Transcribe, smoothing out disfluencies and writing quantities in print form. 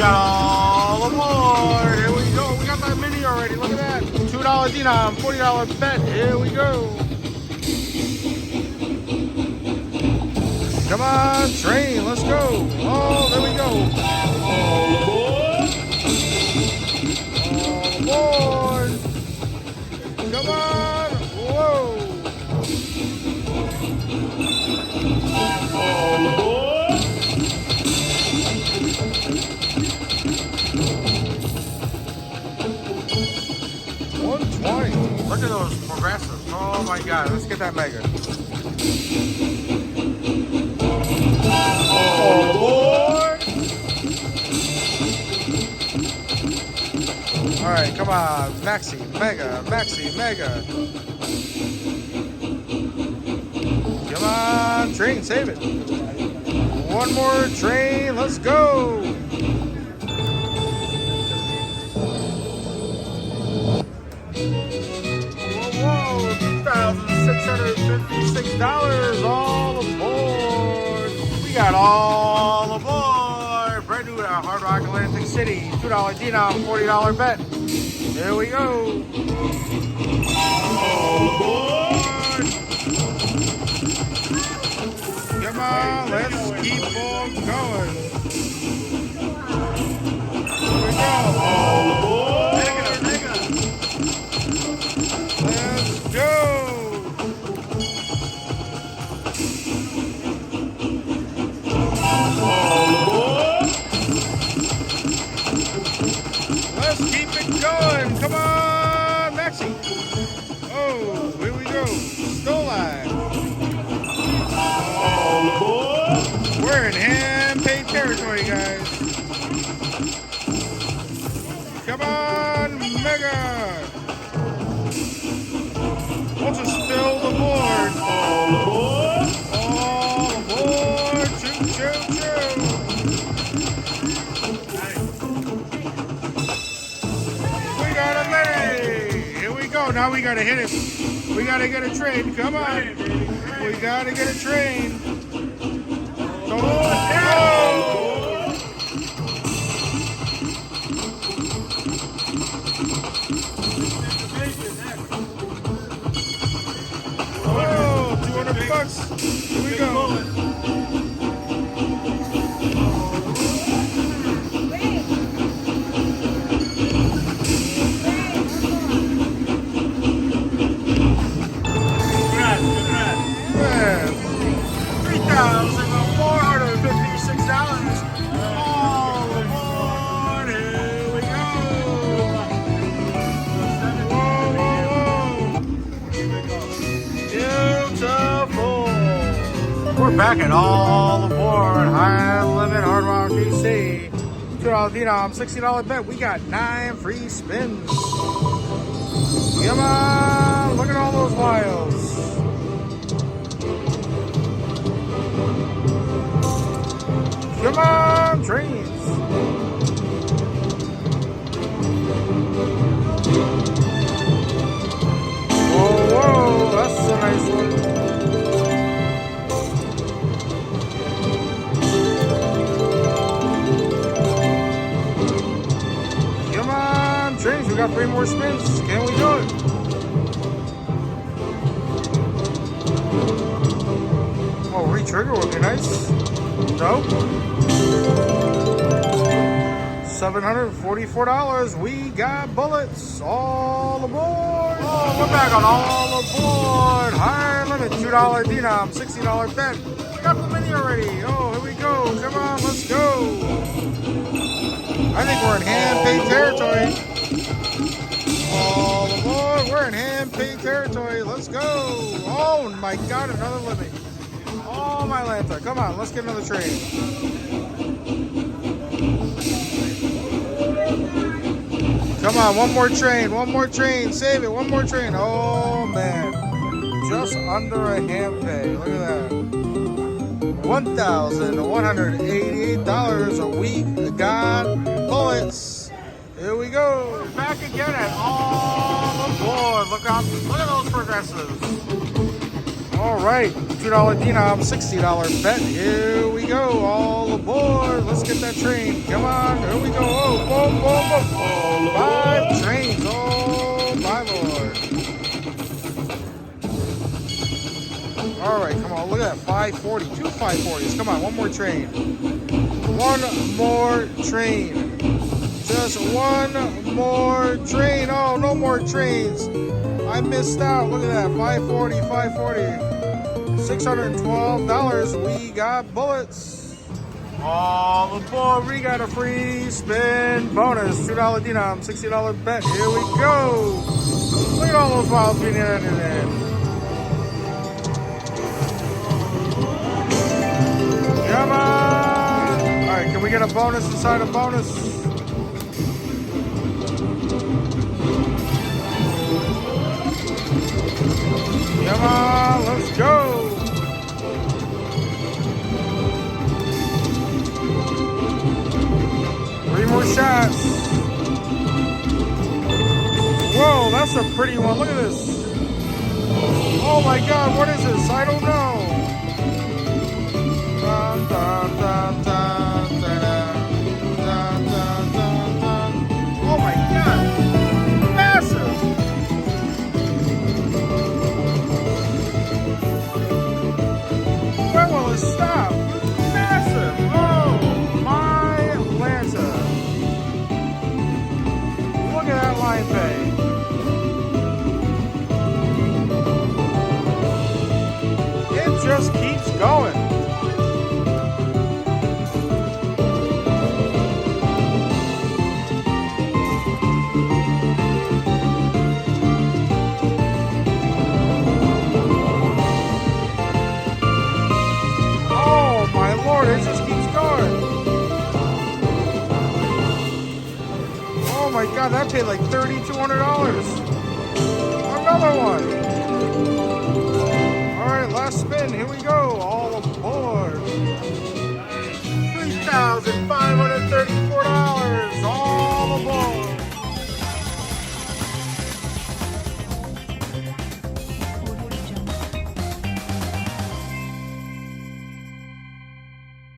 got all aboard. Here we go. We got that mini already. Look at that. $2 denom, $40 bet. Here we go. Come on, train. Let's go. Oh, there we go. All aboard. All aboard. Come on. Whoa. All aboard. 120. Look at those progressives. Oh my God. Let's get that mega. All aboard. All right, come on. Maxi, mega, maxi, mega. Come on, train, save it. One more train, let's go. Whoa, $2,656 all aboard. We got all aboard. Brand new Hard Rock Atlantic City. $2 denom, $40 bet. There we go. All aboard. Come on, let's keep on going. Here we go. All aboard. Let's go. All aboard. Let's keep it going. Come on, Maxi. Oh, here we go. Still alive. All aboard. We're in hand-paid territory, guys. Come on, Mega. We'll just fill the board. All aboard. All aboard. Choo, choo, choo. We got a mini. Here we go. Now we got to hit it. We got to get a train. Come on. We got to get a train. Come on. Whoa, 200 bucks. Here we go. Man, $3,456. All aboard. Here we go. Whoa, whoa, whoa. Beautiful. We're back at all aboard. High limit Hard Rock DC. $2 denom, $60 bet. We got 9 free spins. Come on. Look at all those miles. Come on, trains. Whoa, whoa, that's a nice one. Come on, trains, we got 3 more spins. Can we do it? Oh, re-trigger would be nice. Nope. $744. We got bullets. All aboard. Oh, we're back on all aboard. Higher limit. $2 denom, $60 bet. We got the mini already. Oh, here we go. Come on, let's go. I think we're in hand-paid territory. All aboard. We're in hand-paid territory. Let's go. Oh my God, another limit. Oh my Lanta. Come on, let's get another train. Come on, one more train, save it, one more train. Oh man, just under a hand pay. Look at that. $1,188 a week. Got bullets. Here we go. Back again at all aboard. Look at those progressives. All right, $2 denom, $60 bet. Here we go. All aboard. Let's get that train. Come on. Here we go. Oh, boom, boom, boom. All Five aboard. trains. Oh, my Lord. All right, come on. Look at that. 540. Two 540s. Come on. One more train. One more train. Just one more train. Oh, no more trains. I missed out. Look at that. 540, 540. $612. We got bullets. All aboard. We got a free spin bonus. $2 denom, $60 bet. Here we go. Look at all those miles being added in. Come on. All right, can we get a bonus inside a bonus? Come on, let's go. Three more shots. Whoa, that's a pretty one. Look at this. Oh my God, what is this? I don't know. Dun, dun, dun, dun, dun, dun, dun, dun, dun. Oh my God. Massive. When will it stop? Massive. Oh my Atlanta. Look at that line pay. It just keeps going. It just keeps going. Oh my God, that paid like $3,200. Another one.